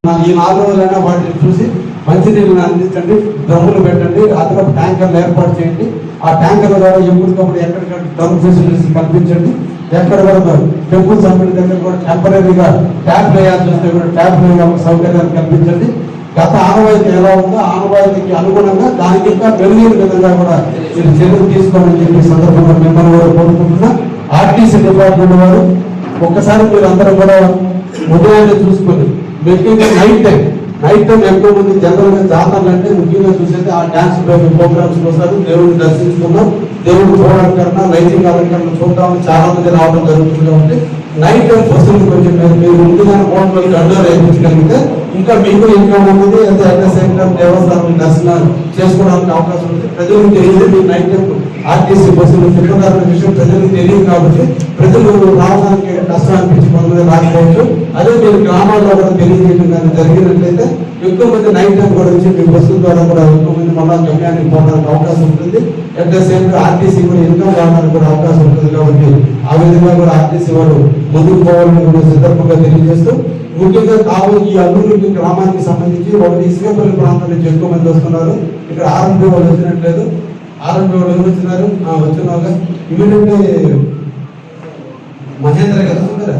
ఈ 4 రోజులైనా వాటిని చూసి మంచినీళ్ళని అందించండి, డ్రమ్ములు పెట్టండి, అదనపు ట్యాంకర్లు ఏర్పాటు చేయండి. ఆ ట్యాంకర్ల ద్వారా ఎప్పటికప్పుడు ఎక్కడికక్కడ డ్రమ్ ఫెసిలిటీస్ కల్పించండి. ఎక్కడ కూడా టెంపుల్ సభ్యుల దగ్గర కూడా టెంపరీగా ట్యాప్ వేయాల్సి వస్తే కూడా ట్యాప్ వేయాల్సిన సౌకర్యాలు కల్పించండి. గత ఆనవాయితీ ఎలా ఉందో ఆనవాయితీకి అనుగుణంగా దానికి ఇంకా మెరుగైన విధంగా కూడా మీరు చర్యలు తీసుకోవాలని చెప్పి సందర్భంగా మిమ్మల్ని కూడా కోరుకుంటున్నా. ఆర్టీసీ డిపార్ట్మెంట్ వారు ఒక్కసారి మీరు అందరూ కూడా ఉదయాన్నే చూసుకొని ముఖ్యంగా నైట్ టైం ఎక్కువ మంది జనరల్ గా జాతరలు అంటే ముఖ్యంగా చూసేది ఆ డాన్స్ ప్రోగ్రామ్స్ వస్తారు. దేవుడిని దర్శించుకున్నాం, దేవుడు చూడాలన్నా లైటింగ్ అలంకరణ చూడడానికి చాలా మంది రావడం జరుగుతుంది. కాబట్టి నైట్ టైం బస్సులు కొంచెం మీరు ముందుగానే కోటలో గంటలు వేయించగలిగితే ఇంకా మీకు ఇంకా ఉన్నది దేవస్థానం దర్శనం చేసుకోవడానికి అవకాశం ఉంది. ప్రజలకు తెలియదు మీకు నైట్ టైం ఆర్టీసీ బస్సులు తిరుగుతారన్న విషయం ప్రజలకు తెలియదు. కాబట్టి ప్రజలు రావడానికి కష్టం అనిపించి కొంతమంది రాకపోవచ్చు. అదే మీరు గ్రామాల్లో కూడా తెలియజేయడం కానీ జరిగినట్లయితే ఎక్కువ మంది నైట్ టైం కూడా వచ్చి మీ బస్సుల ద్వారా కూడా ఎక్కువ మంది మళ్ళా గమ్యానికి పోవడానికి అవకాశం ఉంటుంది. అట్ ద సేమ్ ఆర్టీసీ కూడా ఇన్కమ్ రావడానికి కూడా అవకాశం ఉంటుంది. కాబట్టి ఆ విధంగా కూడా ఆర్టీసీ వారు ముందుకు పోవాలని కూడా సందర్భంగా తెలియజేస్తూ ముఖ్యంగా ఈ అల్లూరు గ్రామానికి సంబంధించి ఒకటి ఇసుకపల్లి ప్రాంతం నుంచి ఎక్కువ మంది వస్తున్నారు. ఇక్కడ ఆర్ఎంపీ వాళ్ళు వచ్చినట్లేదు. ఆర్ఎంపీ వాళ్ళు ఎవరు వచ్చినారు వచ్చినాక ఇమీడియట్లీ మహేంద్ర కదా